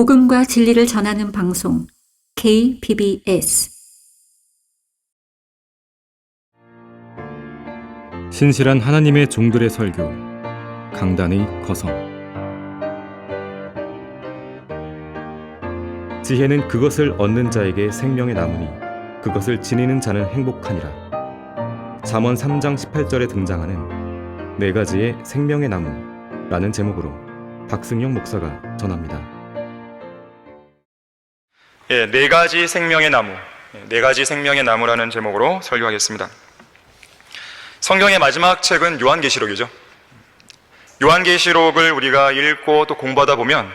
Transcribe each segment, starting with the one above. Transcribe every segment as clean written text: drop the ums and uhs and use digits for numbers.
복음과 진리를 전하는 방송 KBS 신실한 하나님의 종들의 설교 강단의 거성. 지혜는 그것을 얻는 자에게 생명의 나무니 그것을 지니는 자는 행복하니라. 잠언 3장 18절에 등장하는 네 가지의 생명의 나무라는 제목으로 박승영 목사가 전합니다. 네 가지 생명의 나무, 네 가지 생명의 나무라는 제목으로 설교하겠습니다. 성경의 마지막 책은 요한계시록이죠. 요한계시록을 우리가 읽고 또 공부하다 보면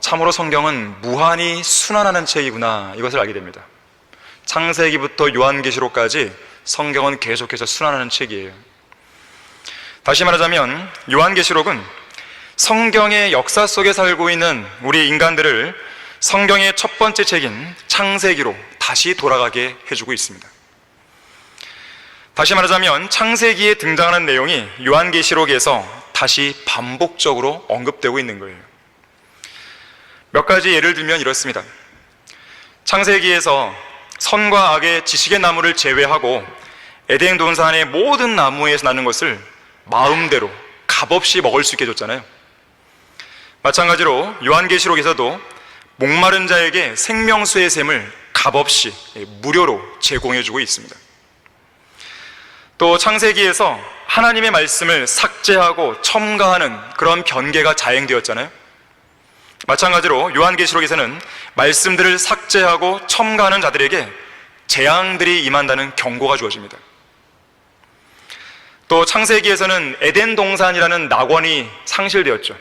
참으로 성경은 무한히 순환하는 책이구나, 이것을 알게 됩니다. 창세기부터 요한계시록까지 성경은 계속해서 순환하는 책이에요. 다시 말하자면 요한계시록은 성경의 역사 속에 살고 있는 우리 인간들을 성경의 첫 번째 책인 창세기로 다시 돌아가게 해주고 있습니다. 다시 말하자면 창세기에 등장하는 내용이 요한계시록에서 다시 반복적으로 언급되고 있는 거예요. 몇 가지 예를 들면 이렇습니다. 창세기에서 선과 악의 지식의 나무를 제외하고 에덴 동산의 모든 나무에서 나는 것을 마음대로 값없이 먹을 수 있게 해줬잖아요. 마찬가지로 요한계시록에서도 목마른 자에게 생명수의 샘을 값없이 무료로 제공해주고 있습니다. 또 창세기에서 하나님의 말씀을 삭제하고 첨가하는 그런 변개가 자행되었잖아요. 마찬가지로 요한계시록에서는 말씀들을 삭제하고 첨가하는 자들에게 재앙들이 임한다는 경고가 주어집니다. 또 창세기에서는 에덴 동산이라는 낙원이 상실되었죠.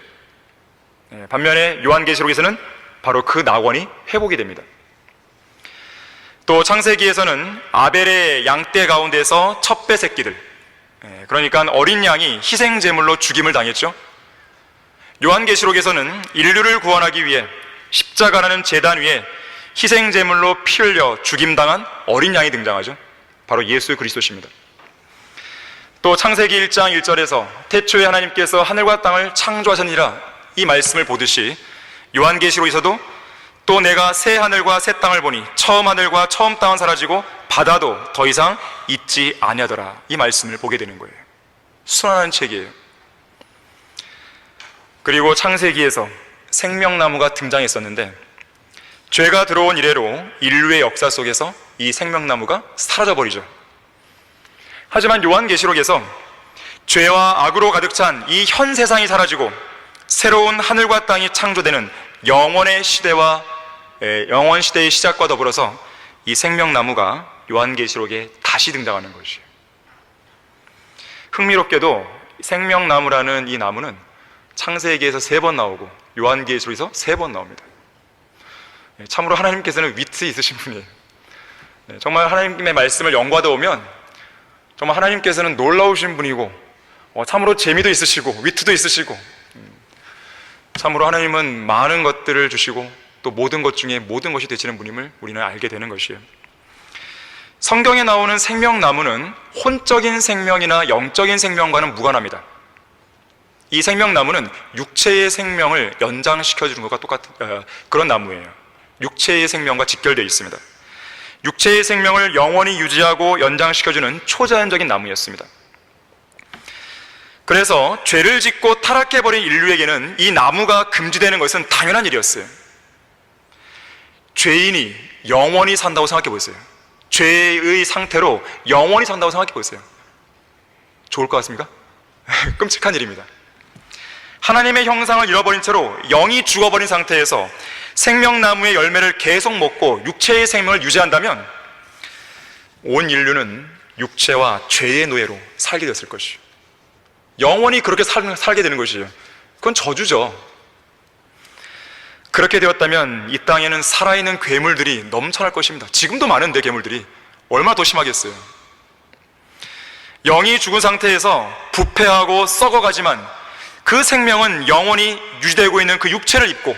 반면에 요한계시록에서는 바로 그 낙원이 회복이 됩니다. 또 창세기에서는 아벨의 양떼 가운데서 첫 배 새끼들, 그러니까 어린 양이 희생 제물로 죽임을 당했죠. 요한계시록에서는 인류를 구원하기 위해 십자가라는 제단 위에 희생 제물로 피 흘려 죽임당한 어린 양이 등장하죠. 바로 예수 그리스도십니다. 또 창세기 1장 1절에서 태초에 하나님께서 하늘과 땅을 창조하셨느니라, 이 말씀을 보듯이 요한계시록에서도 또 내가 새 하늘과 새 땅을 보니 처음 하늘과 처음 땅은 사라지고 바다도 더 이상 있지 아니하더라, 이 말씀을 보게 되는 거예요. 순환하는 책이에요. 그리고 창세기에서 생명나무가 등장했었는데 죄가 들어온 이래로 인류의 역사 속에서 이 생명나무가 사라져버리죠. 하지만 요한계시록에서 죄와 악으로 가득 찬 이 현 세상이 사라지고 새로운 하늘과 땅이 창조되는 영원 시대의 시작과 더불어서 이 생명나무가 요한계시록에 다시 등장하는 것이에요. 흥미롭게도 생명나무라는 이 나무는 창세기에서 3번 나오고 요한계시록에서 3번 나옵니다. 참으로 하나님께서는 위트 있으신 분이에요. 정말 하나님의 말씀을 연구하다 보면 정말 하나님께서는 놀라우신 분이고 참으로 재미도 있으시고 위트도 있으시고, 참으로 하나님은 많은 것들을 주시고 또 모든 것 중에 모든 것이 되시는 분임을 우리는 알게 되는 것이에요. 성경에 나오는 생명나무는 혼적인 생명이나 영적인 생명과는 무관합니다. 이 생명나무는 육체의 생명을 연장시켜주는 것과 똑같은 그런 나무예요. 육체의 생명과 직결되어 있습니다. 육체의 생명을 영원히 유지하고 연장시켜주는 초자연적인 나무였습니다. 그래서 죄를 짓고 타락해버린 인류에게는 이 나무가 금지되는 것은 당연한 일이었어요. 죄인이 영원히 산다고 생각해 보세요. 죄의 상태로 영원히 산다고 생각해 보세요. 좋을 것 같습니까? 끔찍한 일입니다. 하나님의 형상을 잃어버린 채로 영이 죽어버린 상태에서 생명나무의 열매를 계속 먹고 육체의 생명을 유지한다면 온 인류는 육체와 죄의 노예로 살게 됐을 것이에요. 영원히 그렇게 살게 되는 것이에요. 그건 저주죠. 그렇게 되었다면 이 땅에는 살아있는 괴물들이 넘쳐날 것입니다. 지금도 많은데 괴물들이 얼마나 더 심하겠어요. 영이 죽은 상태에서 부패하고 썩어가지만 그 생명은 영원히 유지되고 있는 그 육체를 입고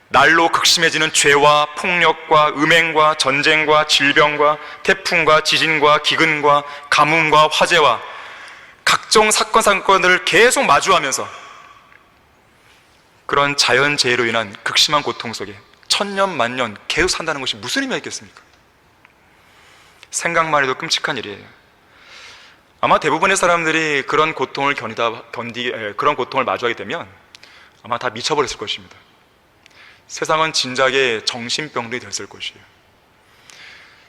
날로 극심해지는 죄와 폭력과 음행과 전쟁과 질병과 태풍과 지진과 기근과 가뭄과 화재와 각종 사건들을 계속 마주하면서 그런 자연재해로 인한 극심한 고통 속에 천년 만년 계속 산다는 것이 무슨 의미가 있겠습니까? 생각만 해도 끔찍한 일이에요. 아마 대부분의 사람들이 그런 고통을 그런 고통을 마주하게 되면 아마 다 미쳐버렸을 것입니다. 세상은 진작에 정신병동이 됐을 것이에요.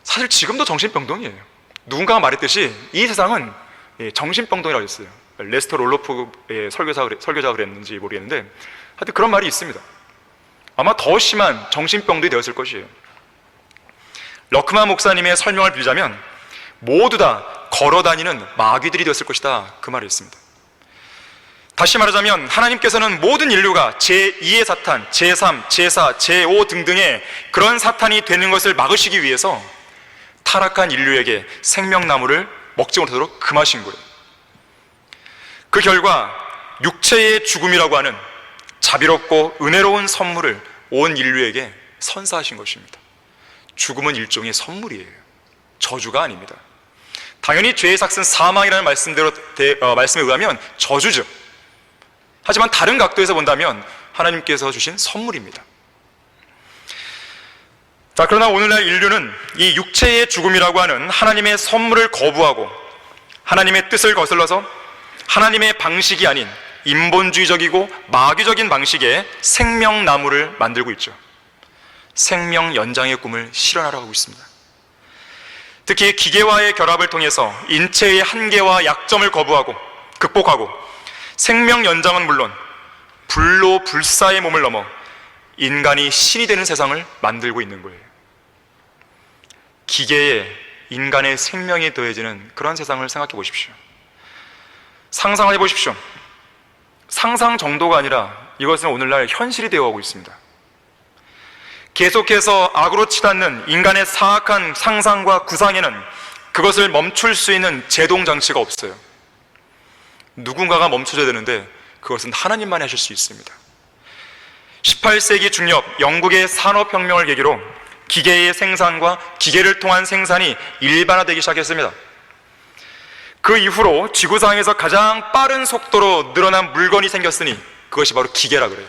사실 지금도 정신병동이에요. 누군가가 말했듯이 이 세상은 정신병동이라고 했어요. 레스터 롤로프의 설교자가 그랬는지 모르겠는데 하여튼 그런 말이 있습니다. 아마 더 심한 정신병동이 되었을 것이에요. 러크만 목사님의 설명을 빌자면 모두 다 걸어다니는 마귀들이 되었을 것이다, 그 말을 했습니다. 다시 말하자면 하나님께서는 모든 인류가 제2의 사탄, 제3, 제4, 제5 등등의 그런 사탄이 되는 것을 막으시기 위해서 타락한 인류에게 생명나무를 먹지 못하도록 금하신 거예요. 그 결과 육체의 죽음이라고 하는 자비롭고 은혜로운 선물을 온 인류에게 선사하신 것입니다. 죽음은 일종의 선물이에요. 저주가 아닙니다. 당연히 죄의 삭은 사망이라는 말씀에 의하면 저주죠. 하지만 다른 각도에서 본다면 하나님께서 주신 선물입니다. 자, 그러나 오늘날 인류는 이 육체의 죽음이라고 하는 하나님의 선물을 거부하고 하나님의 뜻을 거슬러서 하나님의 방식이 아닌 인본주의적이고 마귀적인 방식의 생명나무를 만들고 있죠. 생명 연장의 꿈을 실현하려고 하고 있습니다. 특히 기계와의 결합을 통해서 인체의 한계와 약점을 거부하고 극복하고 생명 연장은 물론 불로 불사의 몸을 넘어 인간이 신이 되는 세상을 만들고 있는 거예요. 기계에 인간의 생명이 더해지는 그런 세상을 생각해 보십시오. 상상해 보십시오. 상상 정도가 아니라 이것은 오늘날 현실이 되어가고 있습니다. 계속해서 악으로 치닫는 인간의 사악한 상상과 구상에는 그것을 멈출 수 있는 제동장치가 없어요. 누군가가 멈춰줘야 되는데 그것은 하나님만이 하실 수 있습니다. 18세기 중엽 영국의 산업혁명을 계기로 기계의 생산과 기계를 통한 생산이 일반화되기 시작했습니다. 그 이후로 지구상에서 가장 빠른 속도로 늘어난 물건이 생겼으니 그것이 바로 기계라 그래요.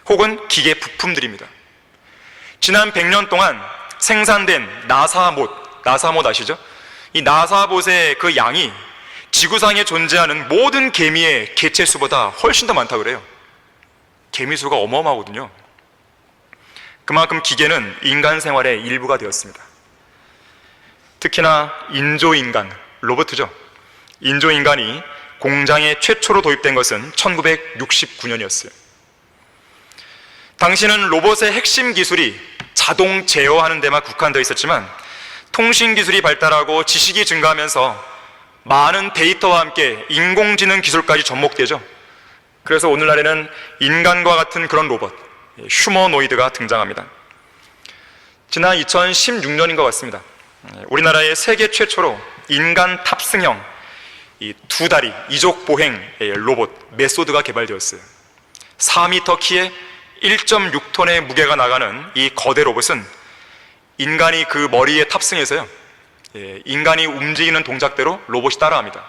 혹은 기계 부품들입니다. 지난 100년 동안 생산된 나사못 아시죠? 이 나사못의 그 양이 지구상에 존재하는 모든 개미의 개체수보다 훨씬 더 많다고 그래요. 개미수가 어마어마하거든요. 그만큼 기계는 인간 생활의 일부가 되었습니다. 특히나 인조인간, 로봇이죠. 인조인간이 공장에 최초로 도입된 것은 1969년이었어요. 당시는 로봇의 핵심 기술이 자동 제어하는 데만 국한되어 있었지만 통신 기술이 발달하고 지식이 증가하면서 많은 데이터와 함께 인공지능 기술까지 접목되죠. 그래서 오늘날에는 인간과 같은 그런 로봇, 휴머노이드가 등장합니다. 지난 2016년인 것 같습니다. 우리나라의 세계 최초로 인간 탑승형 이 두 다리 이족 보행 로봇 메소드가 개발되었어요. 4m 키에 1.6톤의 무게가 나가는 이 거대 로봇은 인간이 그 머리에 탑승해서요, 인간이 움직이는 동작대로 로봇이 따라합니다.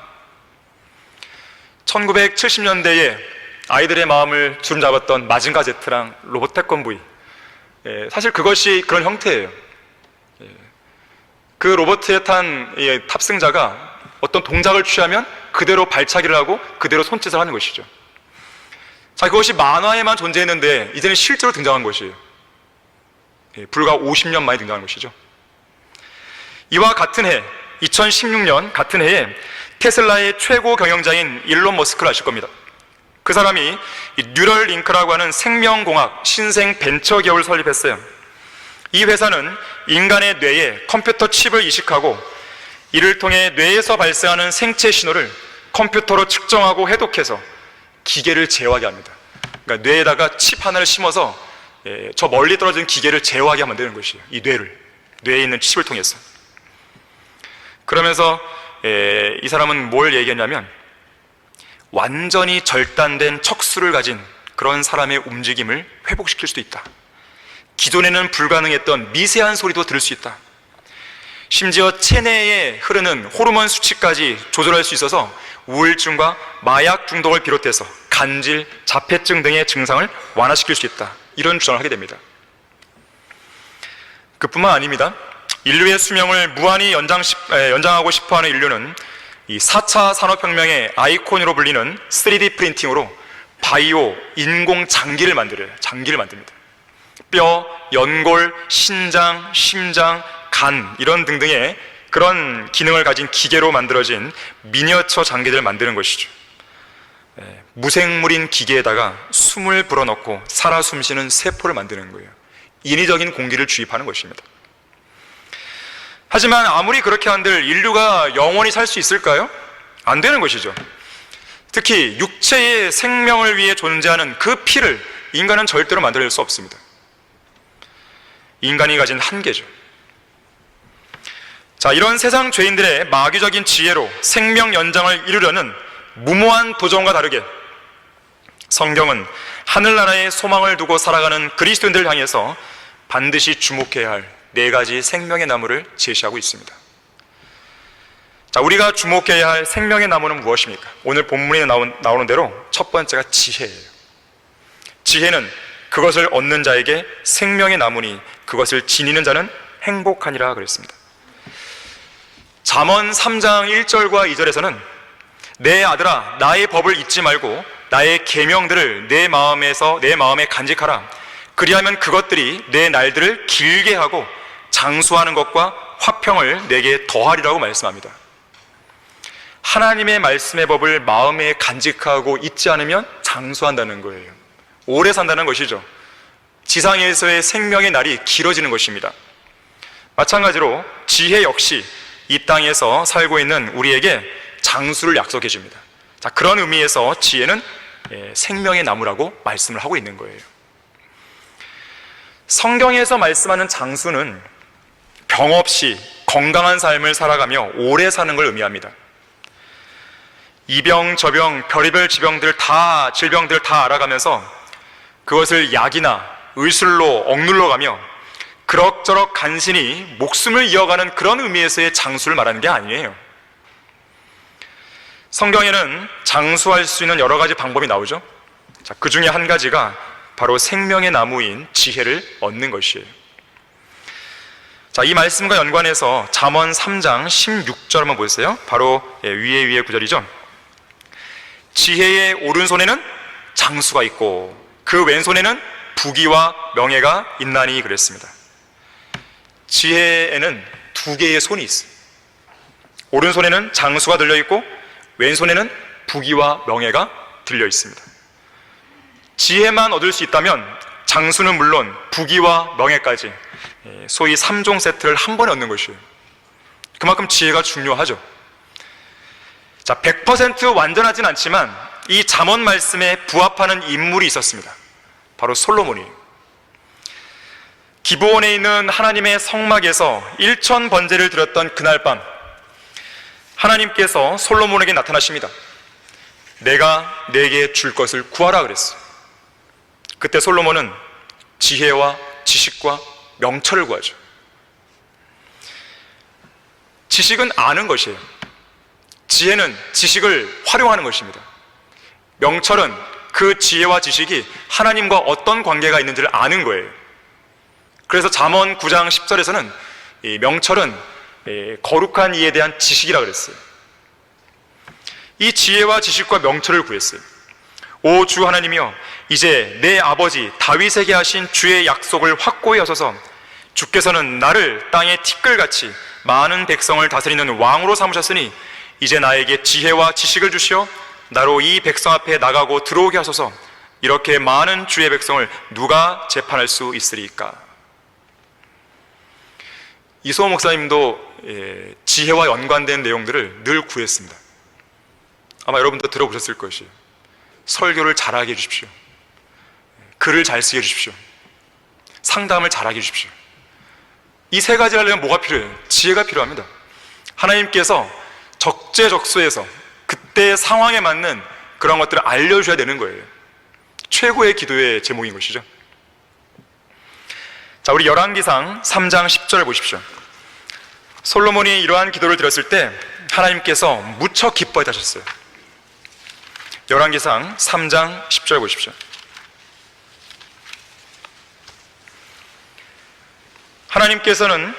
1970년대에 아이들의 마음을 주름잡았던 마징가 제트랑 로봇 태권브이, 사실 그것이 그런 형태예요. 그 로봇에 탄 탑승자가 어떤 동작을 취하면 그대로 발차기를 하고 그대로 손짓을 하는 것이죠. 자, 그것이 만화에만 존재했는데 이제는 실제로 등장한 것이에요. 불과 50년 만에 등장한 것이죠. 이와 같은 해, 2016년 같은 해에 테슬라의 최고 경영자인 일론 머스크를 아실 겁니다. 그 사람이 뉴럴링크라고 하는 생명공학 신생 벤처 기업을 설립했어요. 이 회사는 인간의 뇌에 컴퓨터 칩을 이식하고 이를 통해 뇌에서 발생하는 생체 신호를 컴퓨터로 측정하고 해독해서 기계를 제어하게 합니다. 그러니까 뇌에다가 칩 하나를 심어서 저 멀리 떨어진 기계를 제어하게 하면 되는 것이에요. 이 뇌에 있는 칩을 통해서. 그러면서 이 사람은 뭘 얘기했냐면 완전히 절단된 척수를 가진 그런 사람의 움직임을 회복시킬 수도 있다. 기존에는 불가능했던 미세한 소리도 들을 수 있다. 심지어 체내에 흐르는 호르몬 수치까지 조절할 수 있어서 우울증과 마약 중독을 비롯해서 간질, 자폐증 등의 증상을 완화시킬 수 있다. 이런 주장을 하게 됩니다. 그뿐만 아닙니다. 인류의 수명을 무한히 연장하고 싶어하는 인류는 이 4차 산업혁명의 아이콘으로 불리는 3D 프린팅으로 바이오, 인공 장기를 만들어요. 장기를 만듭니다. 뼈, 연골, 신장, 심장, 간 이런 등등의 그런 기능을 가진 기계로 만들어진 미니어처 장기들을 만드는 것이죠. 무생물인 기계에다가 숨을 불어넣고 살아 숨쉬는 세포를 만드는 거예요. 인위적인 공기를 주입하는 것입니다. 하지만 아무리 그렇게 한들 인류가 영원히 살 수 있을까요? 안 되는 것이죠. 특히 육체의 생명을 위해 존재하는 그 피를 인간은 절대로 만들어낼 수 없습니다. 인간이 가진 한계죠. 자, 이런 세상 죄인들의 마귀적인 지혜로 생명 연장을 이루려는 무모한 도전과 다르게 성경은 하늘나라의 소망을 두고 살아가는 그리스도인들을 향해서 반드시 주목해야 할 4가지 생명의 나무를 제시하고 있습니다. 자, 우리가 주목해야 할 생명의 나무는 무엇입니까? 오늘 본문에 나오는 대로 첫 번째가 지혜예요. 지혜는 그것을 얻는 자에게 생명의 나무니 그것을 지니는 자는 행복하니라 그랬습니다. 잠언 3장 1절과 2절에서는 내 아들아 나의 법을 잊지 말고 나의 계명들을 내 마음에 간직하라. 그리하면 그것들이 내 날들을 길게 하고 장수하는 것과 화평을 내게 더하리라고 말씀합니다. 하나님의 말씀의 법을 마음에 간직하고 잊지 않으면 장수한다는 거예요. 오래 산다는 것이죠. 지상에서의 생명의 날이 길어지는 것입니다. 마찬가지로 지혜 역시 이 땅에서 살고 있는 우리에게 장수를 약속해 줍니다. 자, 그런 의미에서 지혜는 생명의 나무라고 말씀을 하고 있는 거예요. 성경에서 말씀하는 장수는 병 없이 건강한 삶을 살아가며 오래 사는 걸 의미합니다. 이병 저병 별의별 질병들 다 알아가면서 그것을 약이나 의술로 억눌러가며 그럭저럭 간신히 목숨을 이어가는 그런 의미에서의 장수를 말하는 게 아니에요. 성경에는 장수할 수 있는 여러 가지 방법이 나오죠. 자, 그 중에 한 가지가 바로 생명의 나무인 지혜를 얻는 것이에요. 자, 이 말씀과 연관해서 잠언 3장 16절 한번 보세요. 바로 위에 구절이죠. 지혜의 오른손에는 장수가 있고 그 왼손에는 부귀와 명예가 있나니 그랬습니다. 지혜에는 2개의 손이 있어요. 오른손에는 장수가 들려있고 왼손에는 부귀와 명예가 들려 있습니다. 지혜만 얻을 수 있다면 장수는 물론 부귀와 명예까지 소위 3종 세트를 한 번에 얻는 것이에요. 그만큼 지혜가 중요하죠. 자, 100% 완전하진 않지만 이 잠언 말씀에 부합하는 인물이 있었습니다. 바로 솔로몬이에요. 기브온에 있는 하나님의 성막에서 1천 번제를 드렸던 그날 밤 하나님께서 솔로몬에게 나타나십니다. 내가 내게 줄 것을 구하라 그랬어요. 그때 솔로몬은 지혜와 지식과 명철을 구하죠. 지식은 아는 것이에요. 지혜는 지식을 활용하는 것입니다. 명철은 그 지혜와 지식이 하나님과 어떤 관계가 있는지를 아는 거예요. 그래서 잠언 9장 10절에서는 이 명철은 거룩한 이에 대한 지식이라 그랬어요. 이 지혜와 지식과 명철을 구했어요. 오 주 하나님이여, 이제 내 아버지 다윗에게 하신 주의 약속을 확고히 하소서. 주께서는 나를 땅의 티끌같이 많은 백성을 다스리는 왕으로 삼으셨으니 이제 나에게 지혜와 지식을 주시어 나로 이 백성 앞에 나가고 들어오게 하소서. 이렇게 많은 주의 백성을 누가 재판할 수 있으리까? 이소호 목사님도 지혜와 연관된 내용들을 늘 구했습니다. 아마 여러분도 들어보셨을 것이에요. 설교를 잘하게 해주십시오. 글을 잘 쓰게 해주십시오. 상담을 잘하게 해주십시오. 이 3가지를 하려면 뭐가 필요해요? 지혜가 필요합니다. 하나님께서 적재적소에서 그때의 상황에 맞는 그런 것들을 알려줘야 되는 거예요. 최고의 기도의 제목인 것이죠. 자, 우리 열왕기상 3장 10절 보십시오. 솔로몬이 이러한 기도를 드렸을 때 하나님께서 무척 기뻐하셨어요. 열왕기상 3장 10절 보십시오. 하나님께서는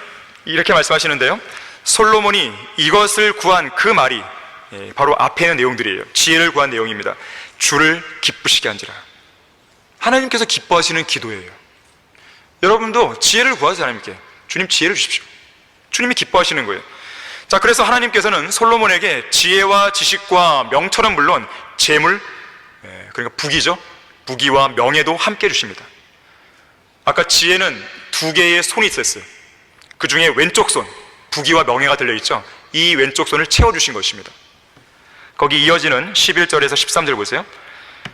이렇게 말씀하시는데요, 솔로몬이 이것을 구한 그 말이 바로 앞에 있는 내용들이에요. 지혜를 구한 내용입니다. 주를 기쁘시게 한지라. 하나님께서 기뻐하시는 기도예요. 여러분도 지혜를 구하세요. 하나님께 주님 지혜를 주십시오. 주님이 기뻐하시는 거예요. 자, 그래서 하나님께서는 솔로몬에게 지혜와 지식과 명철은 물론 재물, 그러니까 부귀죠. 부귀와 명예도 함께 주십니다. 아까 지혜는 두 개의 손이 있었어요. 그 중에 왼쪽 손, 부귀와 명예가 들려있죠. 이 왼쪽 손을 채워주신 것입니다. 거기 이어지는 11절에서 13절 보세요.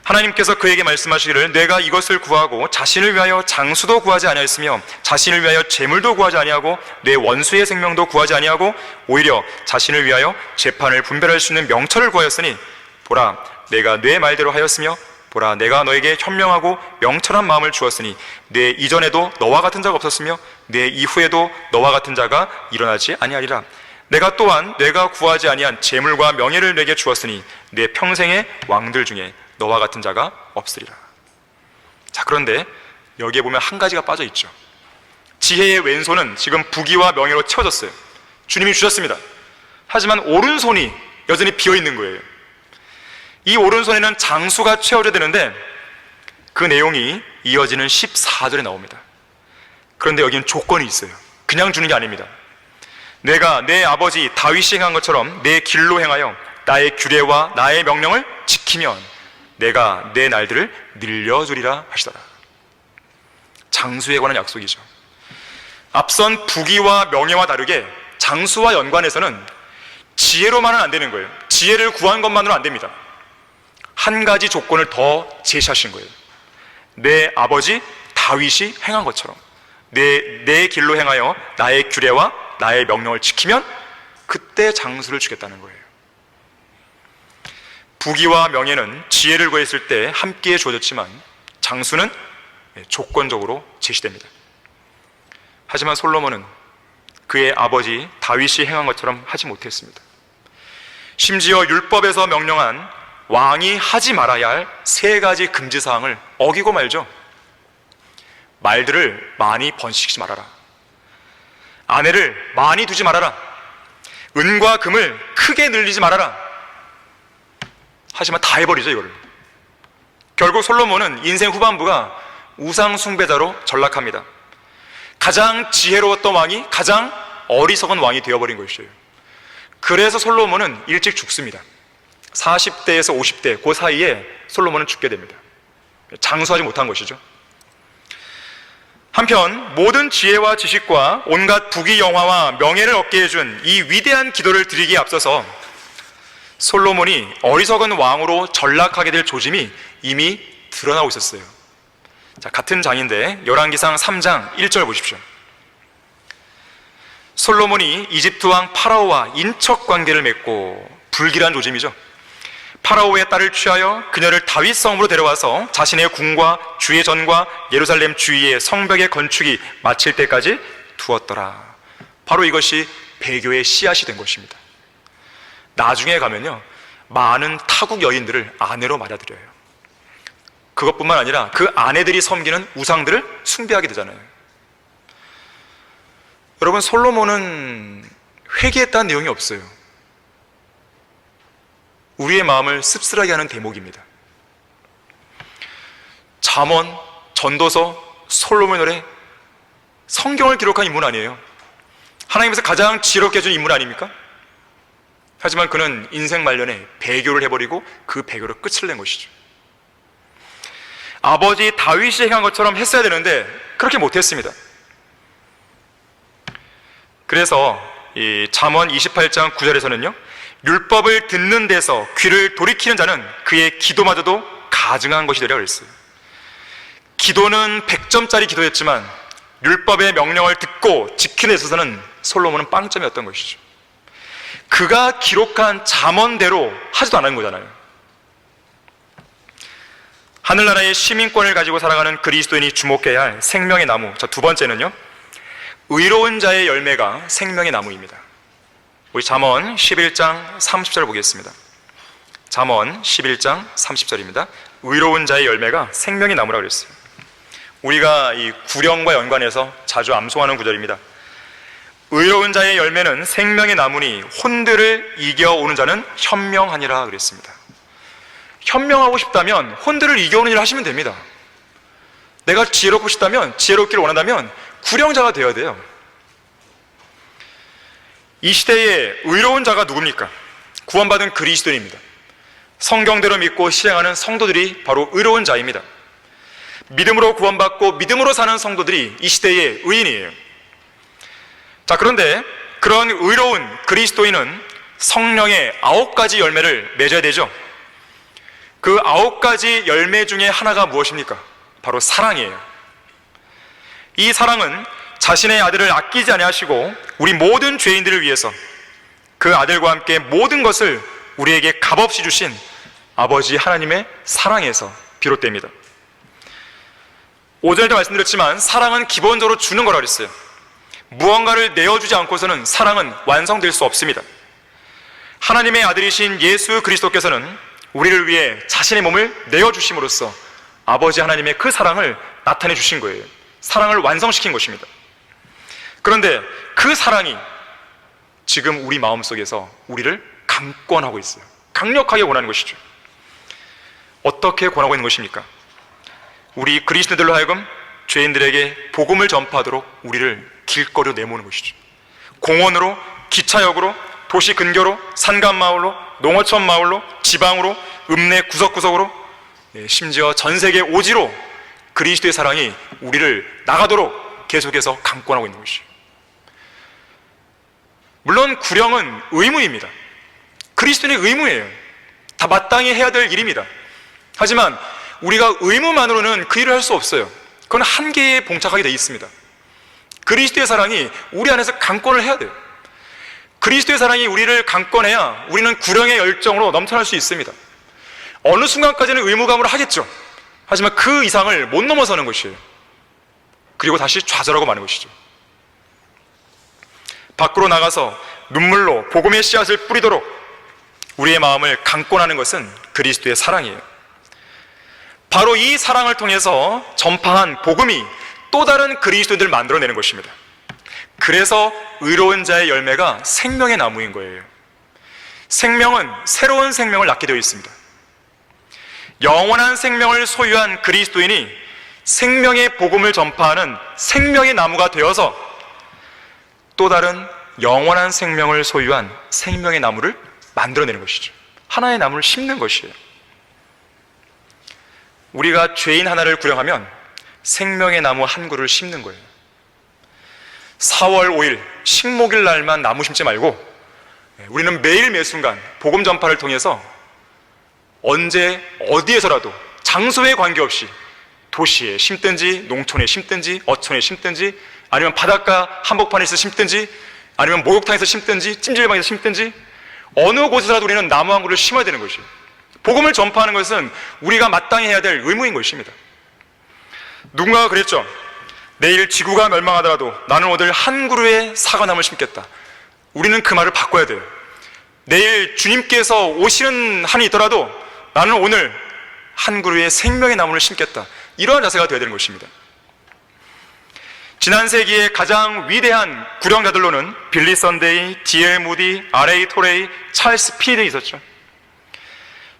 하나님께서 그에게 말씀하시기를 내가 이것을 구하고 자신을 위하여 장수도 구하지 아니하였으며 자신을 위하여 재물도 구하지 아니하고 내 원수의 생명도 구하지 아니하고 오히려 자신을 위하여 재판을 분별할 수 있는 명철을 구하였으니 보라 내가 내 말대로 하였으며 보라 내가 너에게 현명하고 명철한 마음을 주었으니 내 이전에도 너와 같은 자가 없었으며 내 이후에도 너와 같은 자가 일어나지 아니하리라. 내가 또한 내가 구하지 아니한 재물과 명예를 내게 주었으니 내 평생의 왕들 중에 너와 같은 자가 없으리라. 자, 그런데 여기에 보면 한 가지가 빠져 있죠. 지혜의 왼손은 지금 부귀와 명예로 채워졌어요. 주님이 주셨습니다. 하지만 오른손이 여전히 비어 있는 거예요. 이 오른손에는 장수가 채워져야 되는데 그 내용이 이어지는 14절에 나옵니다. 그런데 여기는 조건이 있어요. 그냥 주는 게 아닙니다. 내가 내 아버지 다윗이 행한 것처럼 내 길로 행하여 나의 규례와 나의 명령을 지키면 내가 내 날들을 늘려주리라 하시더라. 장수에 관한 약속이죠. 앞선 부귀와 명예와 다르게 장수와 연관해서는 지혜로만은 안 되는 거예요. 지혜를 구한 것만으로 안 됩니다. 한 가지 조건을 더 제시하신 거예요. 내 아버지 다윗이 행한 것처럼 내 길로 행하여 나의 규례와 나의 명령을 지키면 그때 장수를 주겠다는 거예요. 부귀와 명예는 지혜를 구했을 때 함께 주어졌지만 장수는 조건적으로 제시됩니다. 하지만 솔로몬은 그의 아버지 다윗이 행한 것처럼 하지 못했습니다. 심지어 율법에서 명령한 왕이 하지 말아야 할 세 가지 금지사항을 어기고 말죠. 말들을 많이 번식시키지 말아라. 아내를 많이 두지 말아라. 은과 금을 크게 늘리지 말아라. 하지만 다 해버리죠, 이거를. 결국 솔로몬은 인생 후반부가 우상 숭배자로 전락합니다. 가장 지혜로웠던 왕이 가장 어리석은 왕이 되어버린 것이에요. 그래서 솔로몬은 일찍 죽습니다. 40대에서 50대 그 사이에 솔로몬은 죽게 됩니다. 장수하지 못한 것이죠. 한편 모든 지혜와 지식과 온갖 부귀 영화와 명예를 얻게 해준 이 위대한 기도를 드리기에 앞서서 솔로몬이 어리석은 왕으로 전락하게 될 조짐이 이미 드러나고 있었어요. 자, 같은 장인데 열왕기상 3장 1절 보십시오. 솔로몬이 이집트 왕 파라오와 인척 관계를 맺고 불길한 조짐이죠. 파라오의 딸을 취하여 그녀를 다윗 성으로 데려와서 자신의 궁과 주의 전과 예루살렘 주위의 성벽의 건축이 마칠 때까지 두었더라. 바로 이것이 배교의 씨앗이 된 것입니다. 나중에 가면요, 많은 타국 여인들을 아내로 맞아들여요. 그것뿐만 아니라 그 아내들이 섬기는 우상들을 숭배하게 되잖아요. 여러분, 솔로몬은 회개했다는 내용이 없어요. 우리의 마음을 씁쓸하게 하는 대목입니다. 잠언, 전도서, 솔로몬의 노래, 성경을 기록한 인물 아니에요. 하나님께서 가장 지혜롭게 해준 인물 아닙니까? 하지만 그는 인생 말년에 배교를 해버리고 그 배교로 끝을 낸 것이죠. 아버지 다윗이 행한 것처럼 했어야 되는데 그렇게 못했습니다. 그래서 이 잠언 28장 9절에서는요, 율법을 듣는 데서 귀를 돌이키는 자는 그의 기도마저도 가증한 것이 되리라 그랬어요. 기도는 100점짜리 기도였지만 율법의 명령을 듣고 지키는 데 있어서는 솔로몬은 빵점이었던 것이죠. 그가 기록한 잠언대로 하지도 않은 거잖아요. 하늘나라의 시민권을 가지고 살아가는 그리스도인이 주목해야 할 생명의 나무. 자, 두 번째는요, 의로운 자의 열매가 생명의 나무입니다. 우리 잠언 11장 30절 보겠습니다. 잠언 11장 30절입니다. 의로운 자의 열매가 생명의 나무라고 그랬어요. 우리가 이 구령과 연관해서 자주 암송하는 구절입니다. 의로운 자의 열매는 생명의 나무니 혼들을 이겨오는 자는 현명하니라 그랬습니다. 현명하고 싶다면 혼들을 이겨오는 일을 하시면 됩니다. 내가 지혜롭고 싶다면, 지혜롭기를 원한다면 구령자가 되어야 돼요. 이 시대에 의로운 자가 누굽니까? 구원받은 그리스도인입니다. 성경대로 믿고 실행하는 성도들이 바로 의로운 자입니다. 믿음으로 구원받고 믿음으로 사는 성도들이 이 시대의 의인이에요. 자, 그런데 그런 의로운 그리스도인은 성령의 9가지 열매를 맺어야 되죠. 그 9가지 열매 중에 하나가 무엇입니까? 바로 사랑이에요. 이 사랑은 자신의 아들을 아끼지 아니하시고 우리 모든 죄인들을 위해서 그 아들과 함께 모든 것을 우리에게 값없이 주신 아버지 하나님의 사랑에서 비롯됩니다. 5절에도 말씀드렸지만 사랑은 기본적으로 주는 거라고 그랬어요. 무언가를 내어주지 않고서는 사랑은 완성될 수 없습니다. 하나님의 아들이신 예수 그리스도께서는 우리를 위해 자신의 몸을 내어주심으로써 아버지 하나님의 그 사랑을 나타내 주신 거예요. 사랑을 완성시킨 것입니다. 그런데 그 사랑이 지금 우리 마음속에서 우리를 강권하고 있어요. 강력하게 권하는 것이죠. 어떻게 권하고 있는 것입니까? 우리 그리스도들로 하여금 죄인들에게 복음을 전파하도록 우리를 길거리로 내모는 것이죠. 공원으로, 기차역으로, 도시 근교로, 산간마을로, 농어촌 마을로, 지방으로, 읍내 구석구석으로, 심지어 전 세계 오지로 그리스도의 사랑이 우리를 나가도록 계속해서 강권하고 있는 것이죠. 물론 구령은 의무입니다. 그리스도인의 의무예요. 다 마땅히 해야 될 일입니다. 하지만 우리가 의무만으로는 그 일을 할 수 없어요. 그건 한계에 봉착하게 되어 있습니다. 그리스도의 사랑이 우리 안에서 강권을 해야 돼요. 그리스도의 사랑이 우리를 강권해야 우리는 구령의 열정으로 넘쳐날 수 있습니다. 어느 순간까지는 의무감으로 하겠죠. 하지만 그 이상을 못 넘어서는 것이에요. 그리고 다시 좌절하고 마는 것이죠. 밖으로 나가서 눈물로 복음의 씨앗을 뿌리도록 우리의 마음을 강권하는 것은 그리스도의 사랑이에요. 바로 이 사랑을 통해서 전파한 복음이 또 다른 그리스도인들을 만들어내는 것입니다. 그래서 의로운 자의 열매가 생명의 나무인 거예요. 생명은 새로운 생명을 낳게 되어 있습니다. 영원한 생명을 소유한 그리스도인이 생명의 복음을 전파하는 생명의 나무가 되어서 또 다른 영원한 생명을 소유한 생명의 나무를 만들어내는 것이죠. 하나의 나무를 심는 것이에요. 우리가 죄인 하나를 구령하면 생명의 나무 한 그루를 심는 거예요. 4월 5일 식목일 날만 나무 심지 말고 우리는 매일 매순간 복음 전파를 통해서 언제 어디에서라도 장소에 관계없이 도시에 심든지 농촌에 심든지 어촌에 심든지 아니면 바닷가 한복판에서 심든지 아니면 목욕탕에서 심든지 찜질방에서 심든지 어느 곳에서라도 우리는 나무 한 그루를 심어야 되는 것이에요. 복음을 전파하는 것은 우리가 마땅히 해야 될 의무인 것입니다. 누군가가 그랬죠. 내일 지구가 멸망하더라도 나는 오늘 한 그루의 사과나무를 심겠다. 우리는 그 말을 바꿔야 돼요. 내일 주님께서 오시는 한이 있더라도 나는 오늘 한 그루의 생명의 나무를 심겠다. 이러한 자세가 되어야 되는 것입니다. 지난 세기의 가장 위대한 구령자들로는 빌리 선데이, D.L. 무디, R.A. 토레이, 찰스 피드 있었죠.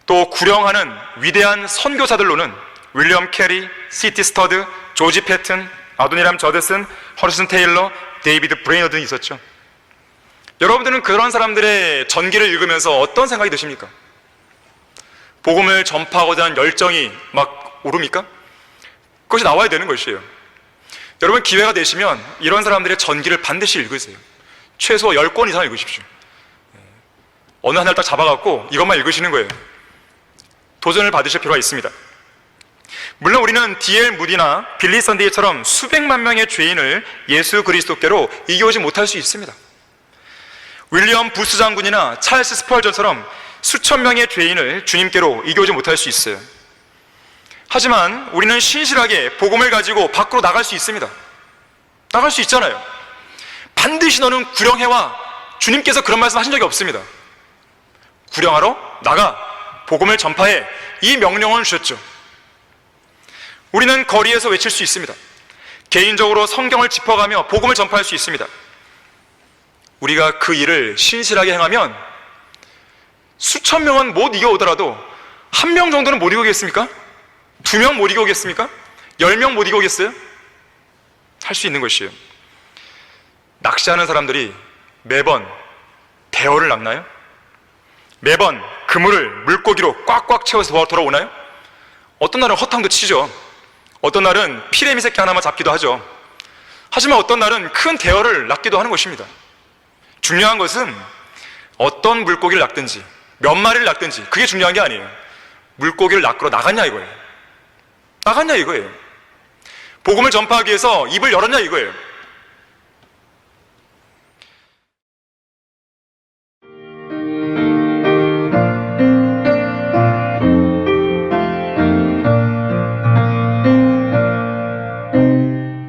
또 구령하는 위대한 선교사들로는 윌리엄 캐리, C.T. 스터드, 조지 패튼, 아도니람 저드슨, 허리슨 테일러, 데이비드 브레이너 등이 있었죠. 여러분들은 그런 사람들의 전기를 읽으면서 어떤 생각이 드십니까? 복음을 전파하고자 하는 열정이 막 오릅니까? 그것이 나와야 되는 것이에요. 여러분 기회가 되시면 이런 사람들의 전기를 반드시 읽으세요. 최소 10권 이상 읽으십시오. 어느 하나를 딱 잡아갖고 이것만 읽으시는 거예요. 도전을 받으실 필요가 있습니다. 물론 우리는 D.L. 무디나 빌리 선데이처럼 수백만 명의 죄인을 예수 그리스도께로 이겨오지 못할 수 있습니다. 윌리엄 부스 장군이나 찰스 스펄전처럼 수천 명의 죄인을 주님께로 이겨오지 못할 수 있어요. 하지만 우리는 신실하게 복음을 가지고 밖으로 나갈 수 있습니다. 나갈 수 있잖아요. 반드시 너는 구령해와 주님께서 그런 말씀 하신 적이 없습니다. 구령하러 나가. 복음을 전파해, 이 명령을 주셨죠. 우리는 거리에서 외칠 수 있습니다. 개인적으로 성경을 짚어가며 복음을 전파할 수 있습니다. 우리가 그 일을 신실하게 행하면 수천 명은 못 이겨오더라도 한 명 정도는 못 이기겠습니까? 2명 못 이기겠습니까? 10명 못 이기겠어요? 할 수 있는 것이에요. 낚시하는 사람들이 매번 대어를 낚나요? 매번 그물을 물고기로 꽉꽉 채워서 돌아오나요? 어떤 날은 허탕도 치죠. 어떤 날은 피레미 새끼 하나만 잡기도 하죠. 하지만 어떤 날은 큰 대어를 낚기도 하는 것입니다. 중요한 것은 어떤 물고기를 낚든지 몇 마리를 낚든지 그게 중요한 게 아니에요. 물고기를 낚으러 나갔냐 이거예요. 나갔냐 이거예요. 복음을 전파하기 위해서 입을 열었냐 이거예요.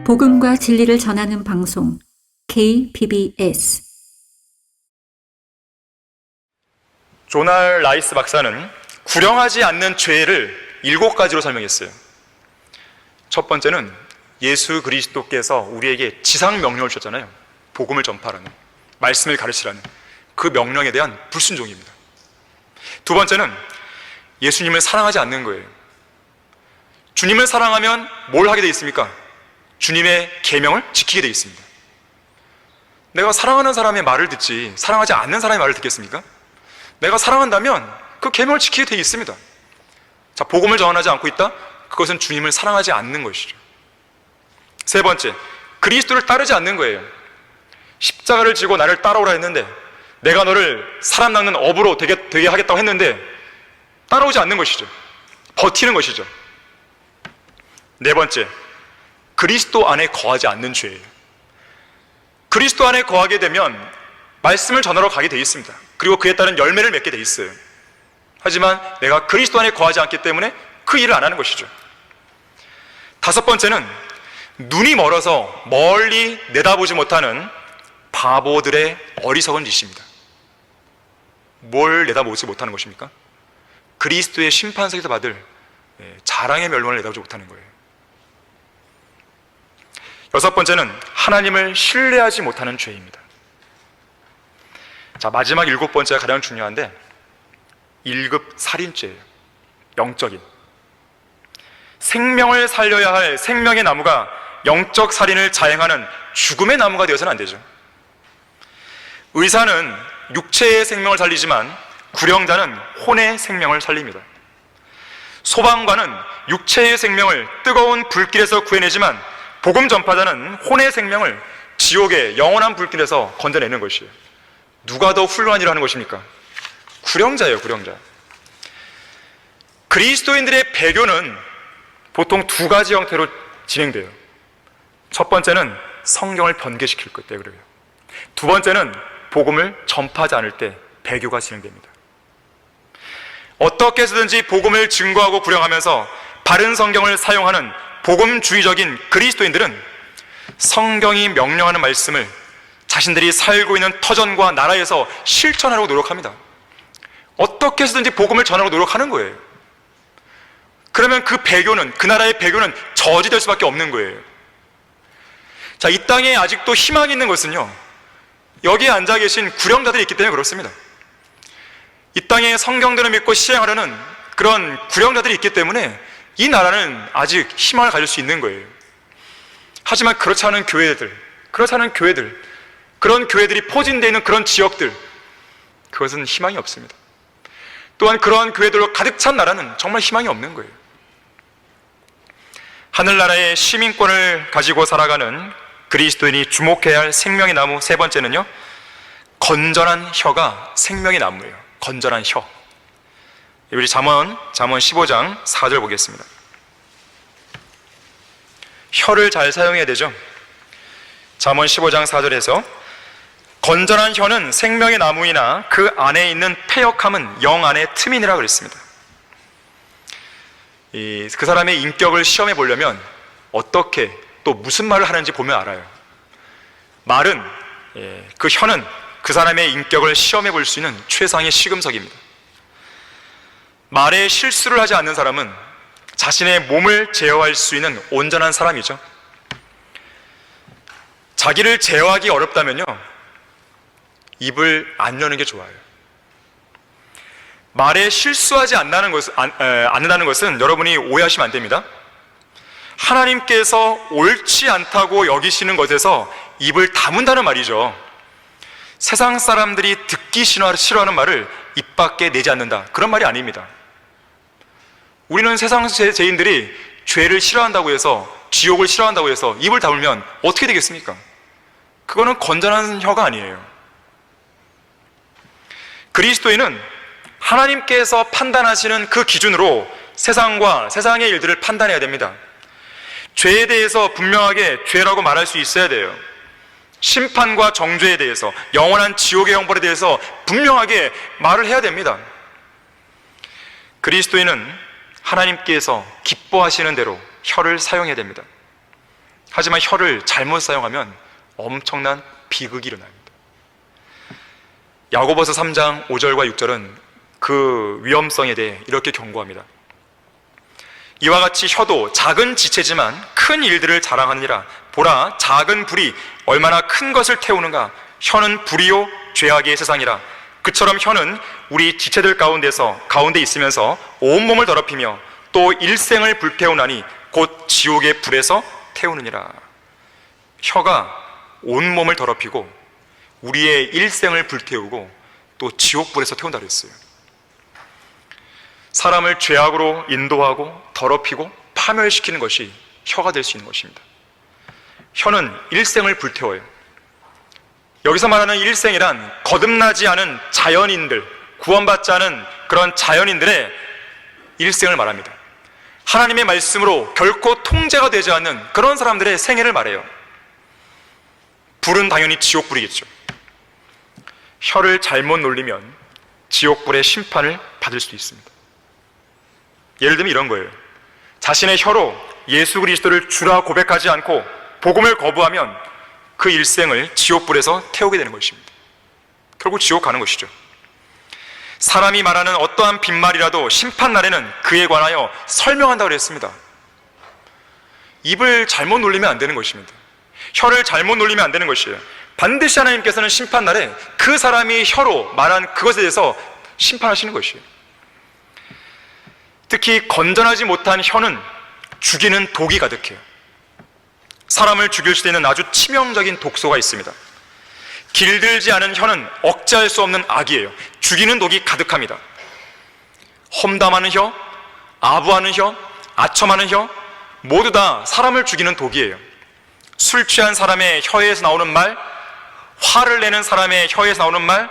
복음과 진리를 전하는 방송 KBS. 조날 라이스 박사는 구령하지 않는 죄를 7가지로 설명했어요. 첫 번째는 예수 그리스도께서 우리에게 지상 명령을 주셨잖아요. 복음을 전파하라는, 말씀을 가르치라는 그 명령에 대한 불순종입니다. 두 번째는 예수님을 사랑하지 않는 거예요. 주님을 사랑하면 뭘 하게 돼 있습니까? 주님의 계명을 지키게 돼 있습니다. 내가 사랑하는 사람의 말을 듣지 사랑하지 않는 사람의 말을 듣겠습니까? 내가 사랑한다면 그 계명을 지키게 돼 있습니다. 자, 복음을 전하지 않고 있다? 그것은 주님을 사랑하지 않는 것이죠. 세 번째, 그리스도를 따르지 않는 거예요. 십자가를 지고 나를 따라오라 했는데, 내가 너를 사람 낚는 업으로 되게 하겠다고 했는데 따라오지 않는 것이죠. 버티는 것이죠. 네 번째, 그리스도 안에 거하지 않는 죄예요. 그리스도 안에 거하게 되면 말씀을 전하러 가게 돼 있습니다. 그리고 그에 따른 열매를 맺게 돼 있어요. 하지만 내가 그리스도 안에 거하지 않기 때문에 그 일을 안 하는 것이죠. 다섯 번째는 눈이 멀어서 멀리 내다보지 못하는 바보들의 어리석은 짓입니다. 뭘 내다보지 못하는 것입니까? 그리스도의 심판석에서 받을 자랑의 멸망을 내다보지 못하는 거예요. 여섯 번째는 하나님을 신뢰하지 못하는 죄입니다. 자, 마지막 7번째가 가장 중요한데 1급 살인죄예요. 영적인 생명을 살려야 할 생명의 나무가 영적 살인을 자행하는 죽음의 나무가 되어서는 안 되죠. 의사는 육체의 생명을 살리지만 구령자는 혼의 생명을 살립니다. 소방관은 육체의 생명을 뜨거운 불길에서 구해내지만 복음 전파자는 혼의 생명을 지옥의 영원한 불길에서 건져내는 것이에요. 누가 더 훌륭한 일을 하는 것입니까? 구령자예요, 구령자. 그리스도인들의 배교는 보통 2가지 형태로 진행돼요. 첫 번째는 성경을 변개시킬 때 그래요. 두 번째는 복음을 전파하지 않을 때 배교가 진행됩니다. 어떻게 해서든지 복음을 증거하고 구령하면서 바른 성경을 사용하는 복음주의적인 그리스도인들은 성경이 명령하는 말씀을 자신들이 살고 있는 터전과 나라에서 실천하려고 노력합니다. 어떻게 해서든지 복음을 전하려고 노력하는 거예요. 그러면 그 배교는, 그 나라의 배교는 저지될 수밖에 없는 거예요. 자, 이 땅에 아직도 희망이 있는 것은요, 여기에 앉아 계신 구령자들이 있기 때문에 그렇습니다. 이 땅에 성경대로 믿고 시행하려는 그런 구령자들이 있기 때문에 이 나라는 아직 희망을 가질 수 있는 거예요. 하지만 그렇지 않은 교회들, 그런 교회들이 포진되어 있는 그런 지역들, 그것은 희망이 없습니다. 또한 그러한 교회들로 가득 찬 나라는 정말 희망이 없는 거예요. 하늘나라의 시민권을 가지고 살아가는 그리스도인이 주목해야 할 생명의 나무 세 번째는요, 건전한 혀가 생명의 나무예요. 건전한 혀. 우리 잠언 15장 4절 보겠습니다. 혀를 잘 사용해야 되죠. 잠언 15장 4절에서 건전한 혀는 생명의 나무이나 그 안에 있는 패역함은 영 안의 틈이니라 그랬습니다. 그 사람의 인격을 시험해 보려면 어떻게 또 무슨 말을 하는지 보면 알아요. 말은, 그 혀는 그 사람의 인격을 시험해 볼 수 있는 최상의 시금석입니다. 말에 실수를 하지 않는 사람은 자신의 몸을 제어할 수 있는 온전한 사람이죠. 자기를 제어하기 어렵다면요, 입을 안 여는 게 좋아요. 말에 실수하지 않는다는 것은 여러분이 오해하시면 안 됩니다. 하나님께서 옳지 않다고 여기시는 것에서 입을 다문다는 말이죠. 세상 사람들이 듣기 싫어하는 말을 입 밖에 내지 않는다, 그런 말이 아닙니다. 우리는 세상 죄인들이 죄를 싫어한다고 해서, 지옥을 싫어한다고 해서 입을 다물면 어떻게 되겠습니까? 그거는 건전한 혀가 아니에요. 그리스도인은 하나님께서 판단하시는 그 기준으로 세상과 세상의 일들을 판단해야 됩니다. 죄에 대해서 분명하게 죄라고 말할 수 있어야 돼요. 심판과 정죄에 대해서, 영원한 지옥의 형벌에 대해서 분명하게 말을 해야 됩니다. 그리스도인은 하나님께서 기뻐하시는 대로 혀를 사용해야 됩니다. 하지만 혀를 잘못 사용하면 엄청난 비극이 일어납니다. 야고보서 3장 5절과 6절은 그 위험성에 대해 이렇게 경고합니다. 이와 같이 혀도 작은 지체지만 큰 일들을 자랑하느니라. 보라, 작은 불이 얼마나 큰 것을 태우는가. 혀는 불이요 죄악의 세상이라. 그처럼 혀는 우리 지체들 가운데 있으면서 온몸을 더럽히며 또 일생을 불태우나니 곧 지옥의 불에서 태우느니라. 혀가 온몸을 더럽히고 우리의 일생을 불태우고 또 지옥불에서 태운다 그랬어요. 사람을 죄악으로 인도하고 더럽히고 파멸시키는 것이 혀가 될 수 있는 것입니다. 혀는 일생을 불태워요. 여기서 말하는 일생이란 거듭나지 않은 자연인들, 구원받지 않은 그런 자연인들의 일생을 말합니다. 하나님의 말씀으로 결코 통제가 되지 않는 그런 사람들의 생애를 말해요. 불은 당연히 지옥불이겠죠. 혀를 잘못 놀리면 지옥불의 심판을 받을 수도 있습니다. 예를 들면 이런 거예요. 자신의 혀로 예수 그리스도를 주라 고백하지 않고 복음을 거부하면 그 일생을 지옥불에서 태우게 되는 것입니다. 결국 지옥 가는 것이죠. 사람이 말하는 어떠한 빈말이라도 심판날에는 그에 관하여 설명한다고 그랬습니다. 입을 잘못 놀리면 안 되는 것입니다. 혀를 잘못 놀리면 안 되는 것이에요. 반드시 하나님께서는 심판날에 그 사람이 혀로 말한 그것에 대해서 심판하시는 것이에요. 특히 건전하지 못한 혀는 죽이는 독이 가득해요. 사람을 죽일 수 있는 아주 치명적인 독소가 있습니다. 길들지 않은 혀는 억제할 수 없는 악이에요. 죽이는 독이 가득합니다. 험담하는 혀, 아부하는 혀, 아첨하는 혀, 모두 다 사람을 죽이는 독이에요. 술 취한 사람의 혀에서 나오는 말, 화를 내는 사람의 혀에서 나오는 말,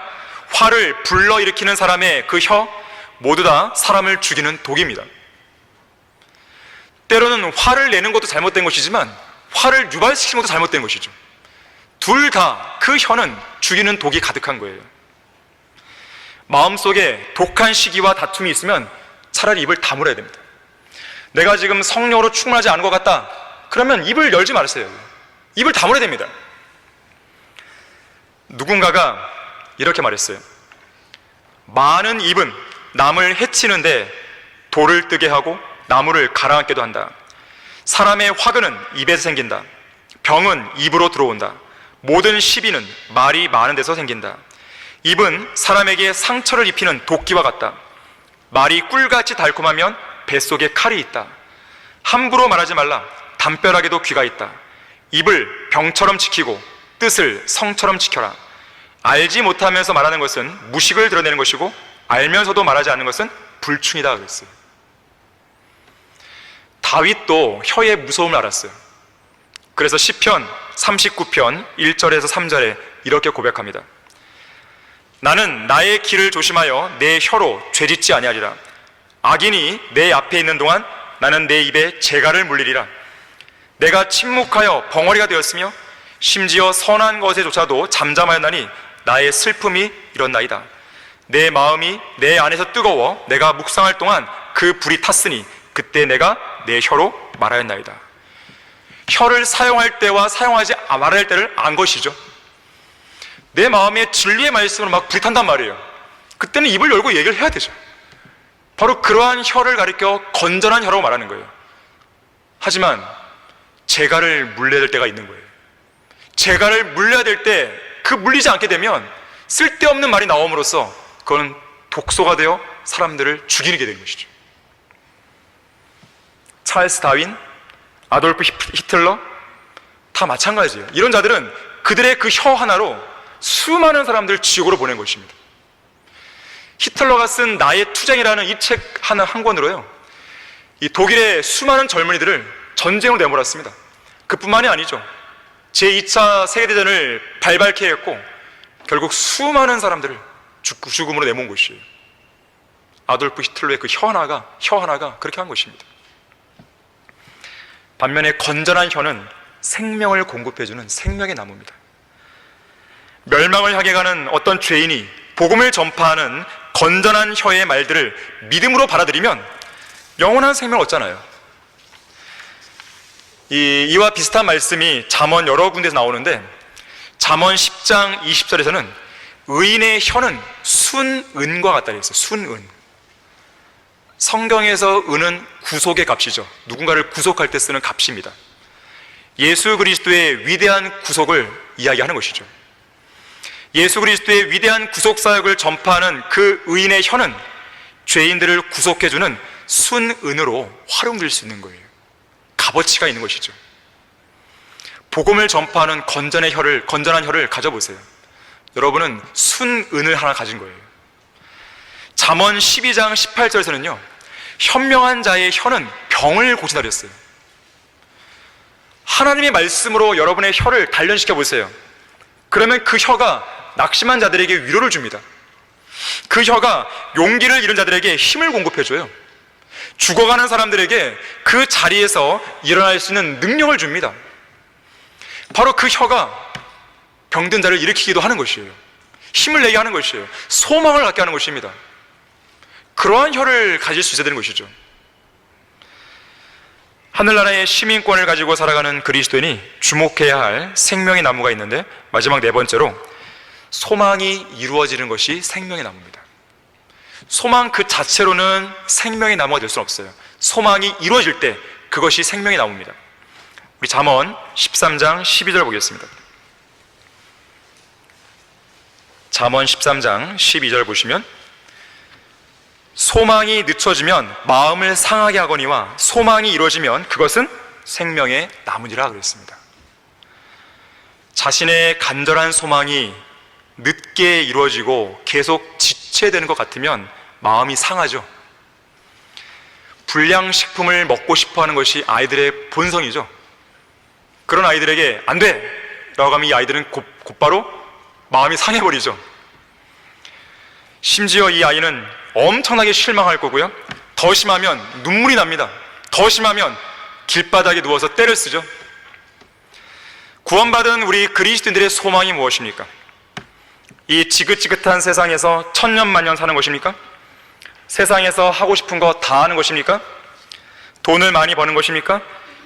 화를 불러일으키는 사람의 그 혀, 모두 다 사람을 죽이는 독입니다. 때로는 화를 내는 것도 잘못된 것이지만 화를 유발시키는 것도 잘못된 것이죠. 둘 다 그 혀는 죽이는 독이 가득한 거예요. 마음속에 독한 시기와 다툼이 있으면 차라리 입을 다물어야 됩니다. 내가 지금 성령으로 충만하지 않은 것 같다, 그러면 입을 열지 말으세요. 입을 다물어야 됩니다. 누군가가 이렇게 말했어요. 많은 입은 남을 해치는데 돌을 뜨게 하고 나무를 가라앉게도 한다. 사람의 화근은 입에서 생긴다. 병은 입으로 들어온다. 모든 시비는 말이 많은 데서 생긴다. 입은 사람에게 상처를 입히는 도끼와 같다. 말이 꿀같이 달콤하면 뱃속에 칼이 있다. 함부로 말하지 말라. 담벼락에도 귀가 있다. 입을 병처럼 지키고 뜻을 성처럼 지켜라. 알지 못하면서 말하는 것은 무식을 드러내는 것이고 알면서도 말하지 않는 것은 불충이다 그랬어요. 다윗도 혀의 무서움을 알았어요. 그래서 시편 39편 1절에서 3절에 이렇게 고백합니다. 나는 나의 길을 조심하여 내 혀로 죄짓지 아니하리라. 악인이 내 앞에 있는 동안 나는 내 입에 재갈을 물리리라. 내가 침묵하여 벙어리가 되었으며 심지어 선한 것에조차도 잠잠하였나니 나의 슬픔이 이렇나이다. 내 마음이 내 안에서 뜨거워 내가 묵상할 동안 그 불이 탔으니 그때 내가 내 혀로 말하였나이다. 혀를 사용할 때와 사용하지 말아야 때를 안 것이죠. 내 마음에 진리의 말씀으로 막 불이 탄단 말이에요. 그때는 입을 열고 얘기를 해야 되죠. 바로 그러한 혀를 가리켜 건전한 혀라고 말하는 거예요. 하지만 재갈을 물려야 될 때가 있는 거예요. 재갈을 물려야 될 때 그 물리지 않게 되면 쓸데없는 말이 나옴으로써 그건 독소가 되어 사람들을 죽이게 되는 것이죠. 찰스 다윈, 아돌프 히틀러 다 마찬가지예요. 이런 자들은 그들의 그 혀 하나로 수많은 사람들을 지옥으로 보낸 것입니다. 히틀러가 쓴 나의 투쟁이라는 이 책 한 권으로요, 이 독일의 수많은 젊은이들을 전쟁으로 내몰았습니다. 그뿐만이 아니죠. 제2차 세계대전을 발발케 했고 결국 수많은 사람들을 죽음으로 내몬 것이에요. 아돌프 히틀러의 그 혀 하나가 그렇게 한 것입니다. 반면에 건전한 혀는 생명을 공급해주는 생명의 나무입니다. 멸망을 향해 가는 어떤 죄인이 복음을 전파하는 건전한 혀의 말들을 믿음으로 받아들이면 영원한 생명을 얻잖아요. 이와 비슷한 말씀이 잠언 여러 군데서 나오는데, 잠언 10장 20절에서는 의인의 혀는 순은과 같다 그랬어요. 순은. 성경에서 은은 구속의 값이죠. 누군가를 구속할 때 쓰는 값입니다. 예수 그리스도의 위대한 구속을 이야기하는 것이죠. 예수 그리스도의 위대한 구속 사역을 전파하는 그 의인의 혀는 죄인들을 구속해주는 순은으로 활용될 수 있는 거예요. 값어치가 있는 것이죠. 복음을 전파하는 건전한 혀를 가져보세요. 여러분은 순은을 하나 가진 거예요. 잠언 12장 18절에서는요, 현명한 자의 혀는 병을 고친다 그랬어요. 하나님의 말씀으로 여러분의 혀를 단련시켜 보세요. 그러면 그 혀가 낙심한 자들에게 위로를 줍니다. 그 혀가 용기를 잃은 자들에게 힘을 공급해줘요. 죽어가는 사람들에게 그 자리에서 일어날 수 있는 능력을 줍니다. 바로 그 혀가 병든 자를 일으키기도 하는 것이에요. 힘을 내게 하는 것이에요. 소망을 갖게 하는 것입니다. 그러한 혀를 가질 수 있어야 되는 것이죠. 하늘나라의 시민권을 가지고 살아가는 그리스도인이 주목해야 할 생명의 나무가 있는데, 마지막 네 번째로 소망이 이루어지는 것이 생명의 나무입니다. 소망 그 자체로는 생명의 나무가 될 수는 없어요. 소망이 이루어질 때 그것이 생명의 나무입니다. 우리 잠언 13장 12절 보겠습니다. 잠언 13장 12절 보시면, 소망이 늦춰지면 마음을 상하게 하거니와 소망이 이루어지면 그것은 생명의 나무니라 그랬습니다. 자신의 간절한 소망이 늦게 이루어지고 계속 지체되는 것 같으면 마음이 상하죠. 불량식품을 먹고 싶어 하는 것이 아이들의 본성이죠. 그런 아이들에게 안 돼! 라고 하면 이 아이들은 곧바로 마음이 상해버리죠. 심지어 이 아이는 엄청나게 실망할 거고요, 더 심하면 눈물이 납니다. 더 심하면 길바닥에 누워서 떼를 쓰죠. 구원받은 우리 그리스도인들의 소망이 무엇입니까? 이 지긋지긋한 세상에서 천년만년 사는 것입니까? 세상에서 하고 싶은 거 다 하는 것입니까? 돈을 많이 버는 것입니까?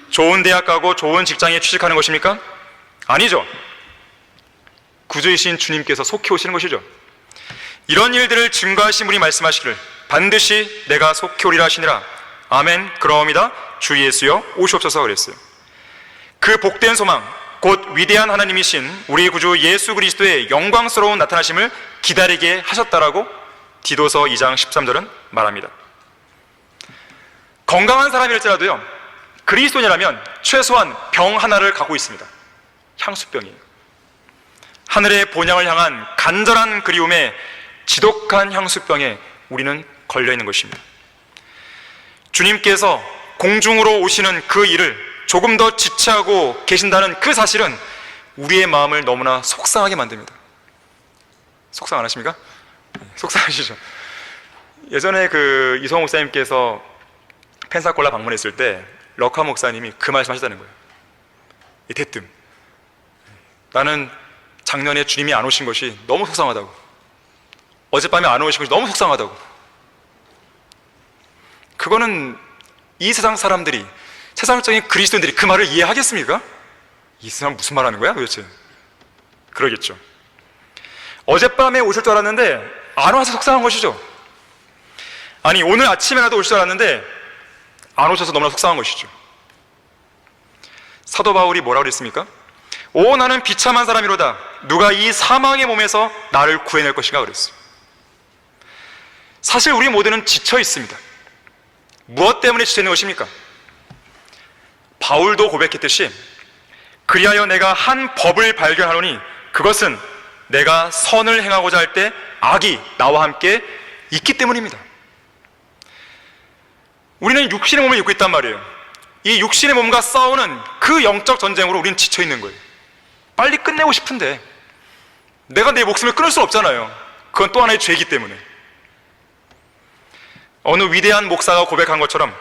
좋은 대학 가고 좋은 직장에 취직하는 것입니까? 아니죠. 구주이신 주님께서 속히 오시는 것이죠. 이런 일들을 증거하신 분이 말씀하시기를 반드시 내가 속히 오리라 하시니라. 아멘. 그러옵니다. 주 예수여 오시옵소서 그랬어요. 그 복된 소망, 곧 위대한 하나님이신 우리 구주 예수 그리스도의 영광스러운 나타나심을 기다리게 하셨다라고 디도서 2장 13절은 말합니다. 건강한 사람일지라도요, 그리스도인이라면 최소한 병 하나를 갖고 있습니다. 향수병이에요. 하늘의 본향을 향한 간절한 그리움에 지독한 향수병에 우리는 걸려있는 것입니다. 주님께서 공중으로 오시는 그 일을 조금 더 지체하고 계신다는 그 사실은 우리의 마음을 너무나 속상하게 만듭니다. 속상 안 하십니까? 속상하시죠? 예전에 그 이성호 목사님께서 펜사콜라 방문했을 때 럭카 목사님이 그 말씀 하셨다는 거예요. 이 대뜸 나는 작년에 주님이 안 오신 것이 너무 속상하다고, 어젯밤에 안 오신 것이 너무 속상하다고. 그거는 이 세상 사람들이, 세상적인 그리스도인들이 그 말을 이해하겠습니까? 이 사람 무슨 말 하는 거야 도대체? 그러겠죠. 어젯밤에 오실 줄 알았는데 안 와서 속상한 것이죠. 아니, 오늘 아침에라도 올 줄 알았는데 안 오셔서 너무나 속상한 것이죠. 사도 바울이 뭐라고 그랬습니까? 오, 나는 비참한 사람이로다. 누가 이 사망의 몸에서 나를 구해낼 것인가 그랬어요. 사실 우리 모두는 지쳐 있습니다. 무엇 때문에 지쳐 있는 것입니까? 바울도 고백했듯이 그리하여 내가 한 법을 발견하노니 그것은 내가 선을 행하고자 할 때 악이 나와 함께 있기 때문입니다. 우리는 육신의 몸을 입고 있단 말이에요. 이 육신의 몸과 싸우는 그 영적 전쟁으로 우리는 지쳐 있는 거예요. 빨리 끝내고 싶은데 내가 내 목숨을 끊을 수 없잖아요. 그건 또 하나의 죄이기 때문에. 어느 위대한 목사가 고백한 것처럼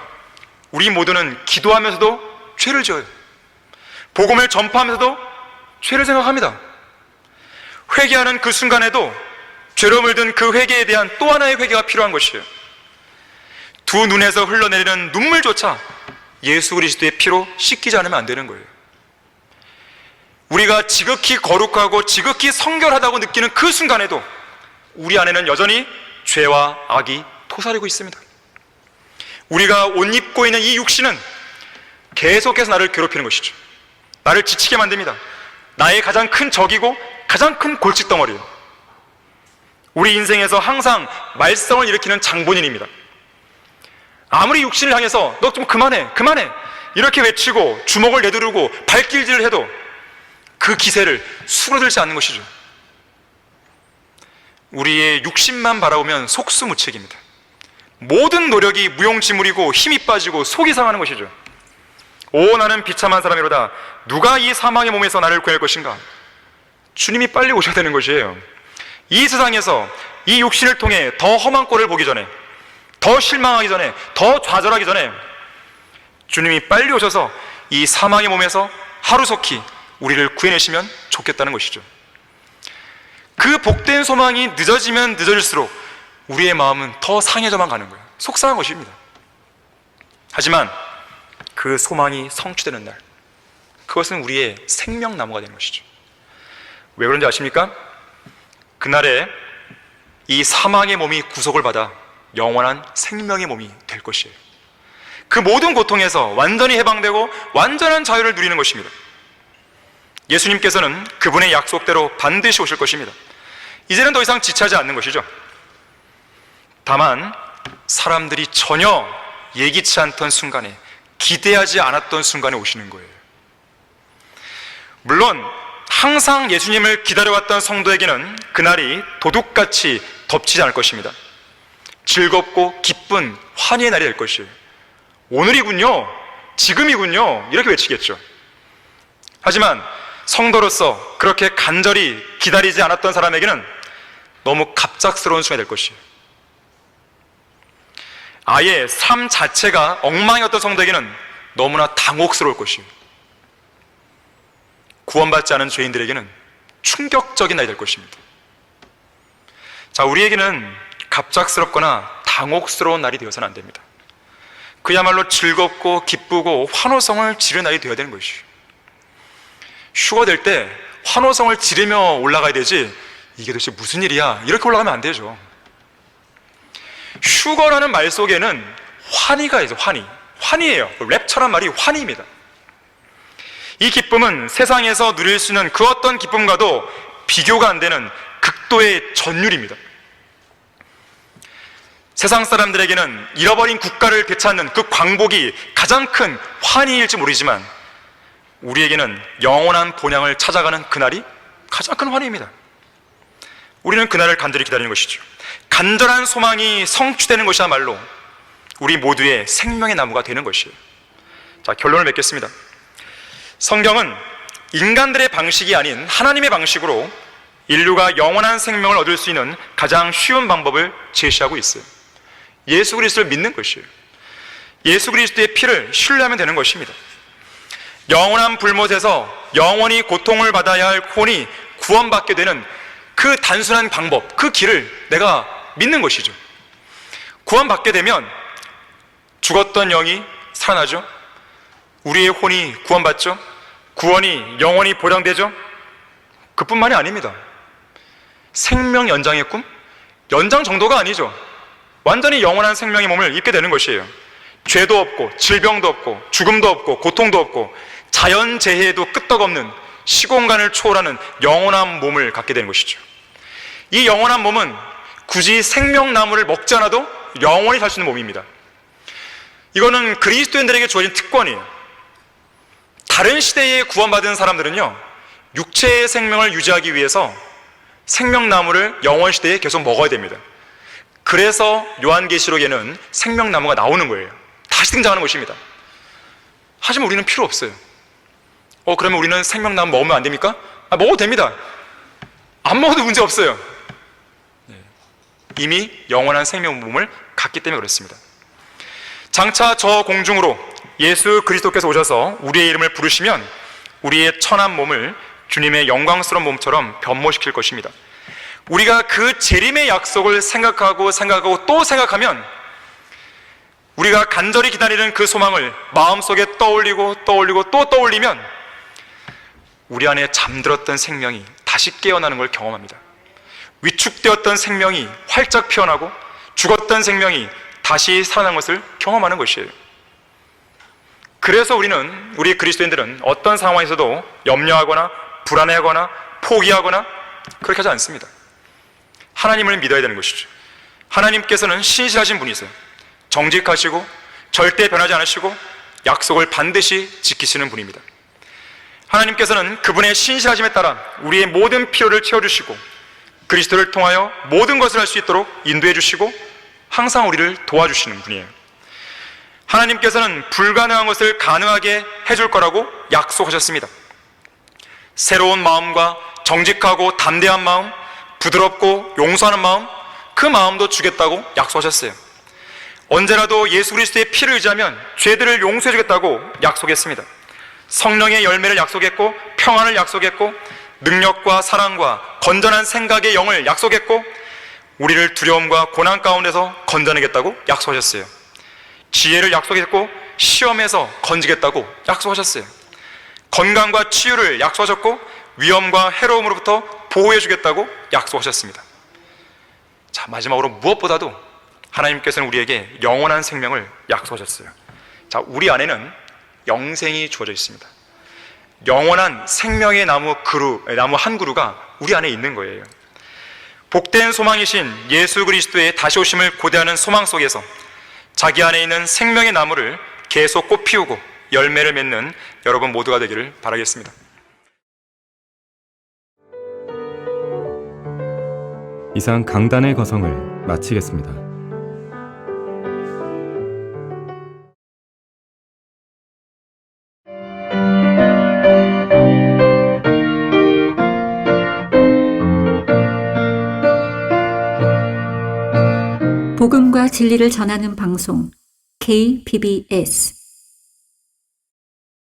우리 모두는 기도하면서도 죄를 지어요. 복음을 전파하면서도 죄를 생각합니다. 회개하는 그 순간에도 죄로 물든 그 회개에 대한 또 하나의 회개가 필요한 것이에요. 두 눈에서 흘러내리는 눈물조차 예수 그리스도의 피로 씻기지 않으면 안 되는 거예요. 우리가 지극히 거룩하고 지극히 성결하다고 느끼는 그 순간에도 우리 안에는 여전히 죄와 악이 토사리고 있습니다. 우리가 옷 입고 있는 이 육신은 계속해서 나를 괴롭히는 것이죠. 나를 지치게 만듭니다. 나의 가장 큰 적이고 가장 큰 골칫덩어리예요. 우리 인생에서 항상 말썽을 일으키는 장본인입니다. 아무리 육신을 향해서 너 좀 그만해 이렇게 외치고 주먹을 내두르고 발길질을 해도 그 기세를 수그러들지 않는 것이죠. 우리의 육신만 바라보면 속수무책입니다. 모든 노력이 무용지물이고 힘이 빠지고 속이 상하는 것이죠. 오, 나는 비참한 사람이로다. 누가 이 사망의 몸에서 나를 구할 것인가? 주님이 빨리 오셔야 되는 것이에요. 이 세상에서 이 육신을 통해 더 험한 꼴을 보기 전에, 더 실망하기 전에, 더 좌절하기 전에 주님이 빨리 오셔서 이 사망의 몸에서 하루속히 우리를 구해내시면 좋겠다는 것이죠. 그 복된 소망이 늦어지면 늦어질수록 우리의 마음은 더 상해져만 가는 거예요. 속상한 것입니다. 하지만 그 소망이 성취되는 날, 그것은 우리의 생명나무가 되는 것이죠. 왜 그런지 아십니까? 그날에 이 사망의 몸이 구속을 받아 영원한 생명의 몸이 될 것이에요. 그 모든 고통에서 완전히 해방되고 완전한 자유를 누리는 것입니다. 예수님께서는 그분의 약속대로 반드시 오실 것입니다. 이제는 더 이상 지체하지 않는 것이죠. 다만 사람들이 전혀 예기치 않던 순간에, 기대하지 않았던 순간에 오시는 거예요. 물론 항상 예수님을 기다려왔던 성도에게는 그날이 도둑같이 덮치지 않을 것입니다. 즐겁고 기쁜 환희의 날이 될 것이에요. 오늘이군요, 지금이군요, 이렇게 외치겠죠. 하지만 성도로서 그렇게 간절히 기다리지 않았던 사람에게는 너무 갑작스러운 순간이 될 것이에요. 아예 삶 자체가 엉망이었던 성도에게는 너무나 당혹스러울 것이에요. 구원받지 않은 죄인들에게는 충격적인 날이 될 것입니다. 자, 우리에게는 갑작스럽거나 당혹스러운 날이 되어서는 안 됩니다. 그야말로 즐겁고 기쁘고 환호성을 지르는 날이 되어야 되는 것이에요. 휴가 될 때 환호성을 지르며 올라가야 되지, 이게 도대체 무슨 일이야, 이렇게 올라가면 안 되죠. 휴거라는 말 속에는 환희가 있어요. 환희예요. 랩처란 말이 환희입니다. 이 기쁨은 세상에서 누릴 수 있는 그 어떤 기쁨과도 비교가 안 되는 극도의 전율입니다. 세상 사람들에게는 잃어버린 국가를 되찾는 그 광복이 가장 큰 환희일지 모르지만 우리에게는 영원한 본향을 찾아가는 그날이 가장 큰 환희입니다. 우리는 그날을 간절히 기다리는 것이죠. 간절한 소망이 성취되는 것이야말로 우리 모두의 생명의 나무가 되는 것이에요. 자, 결론을 맺겠습니다. 성경은 인간들의 방식이 아닌 하나님의 방식으로 인류가 영원한 생명을 얻을 수 있는 가장 쉬운 방법을 제시하고 있어요. 예수 그리스도를 믿는 것이에요. 예수 그리스도의 피를 신뢰하면 되는 것입니다. 영원한 불못에서 영원히 고통을 받아야 할 혼이 구원받게 되는 그 단순한 방법, 그 길을 내가 믿는 것이죠. 구원받게 되면 죽었던 영이 살아나죠. 우리의 혼이 구원받죠. 구원이 영원히 보장되죠. 그뿐만이 아닙니다. 생명 연장의 꿈? 연장 정도가 아니죠. 완전히 영원한 생명의 몸을 입게 되는 것이에요. 죄도 없고 질병도 없고 죽음도 없고 고통도 없고 자연재해에도 끄떡없는 시공간을 초월하는 영원한 몸을 갖게 되는 것이죠. 이 영원한 몸은 굳이 생명나무를 먹지 않아도 영원히 살 수 있는 몸입니다. 이거는 그리스도인들에게 주어진 특권이에요. 다른 시대에 구원받은 사람들은요, 육체의 생명을 유지하기 위해서 생명나무를 영원 시대에 계속 먹어야 됩니다. 그래서 요한계시록에는 생명나무가 나오는 거예요. 다시 등장하는 것입니다. 하지만 우리는 필요 없어요. 그러면 우리는 생명나무 먹으면 안 됩니까? 먹어도 됩니다. 안 먹어도 문제 없어요. 이미 영원한 생명 몸을 갖기 때문에 그렇습니다. 장차 저 공중으로 예수 그리스도께서 오셔서 우리의 이름을 부르시면 우리의 천한 몸을 주님의 영광스러운 몸처럼 변모시킬 것입니다. 우리가 그 재림의 약속을 생각하고 또 생각하면 우리가 간절히 기다리는 그 소망을 마음속에 떠올리고 또 떠올리면 우리 안에 잠들었던 생명이 다시 깨어나는 걸 경험합니다. 위축되었던 생명이 활짝 피어나고 죽었던 생명이 다시 살아난 것을 경험하는 것이에요. 그래서 우리 그리스도인들은 어떤 상황에서도 염려하거나 불안해하거나 포기하거나 그렇게 하지 않습니다. 하나님을 믿어야 되는 것이죠. 하나님께서는 신실하신 분이세요. 정직하시고 절대 변하지 않으시고 약속을 반드시 지키시는 분입니다. 하나님께서는 그분의 신실하심에 따라 우리의 모든 필요를 채워주시고 그리스도를 통하여 모든 것을 할 수 있도록 인도해 주시고 항상 우리를 도와주시는 분이에요. 하나님께서는 불가능한 것을 가능하게 해줄 거라고 약속하셨습니다. 새로운 마음과 정직하고 담대한 마음, 부드럽고 용서하는 마음, 그 마음도 주겠다고 약속하셨어요. 언제라도 예수 그리스도의 피를 의지하면 죄들을 용서해 주겠다고 약속했습니다. 성령의 열매를 약속했고 평안을 약속했고 능력과 사랑과 건전한 생각의 영을 약속했고 우리를 두려움과 고난 가운데서 건져내겠다고 약속하셨어요. 지혜를 약속했고 시험에서 건지겠다고 약속하셨어요. 건강과 치유를 약속하셨고 위험과 해로움으로부터 보호해 주겠다고 약속하셨습니다. 자, 마지막으로 무엇보다도 하나님께서는 우리에게 영원한 생명을 약속하셨어요. 자, 우리 안에는 영생이 주어져 있습니다. 영원한 생명의 나무 한 그루가 우리 안에 있는 거예요. 복된 소망이신 예수 그리스도의 다시 오심을 고대하는 소망 속에서 자기 안에 있는 생명의 나무를 계속 꽃 피우고 열매를 맺는 여러분 모두가 되기를 바라겠습니다. 이상 강단의 거성을 마치겠습니다. 복음과 진리를 전하는 방송 KBBS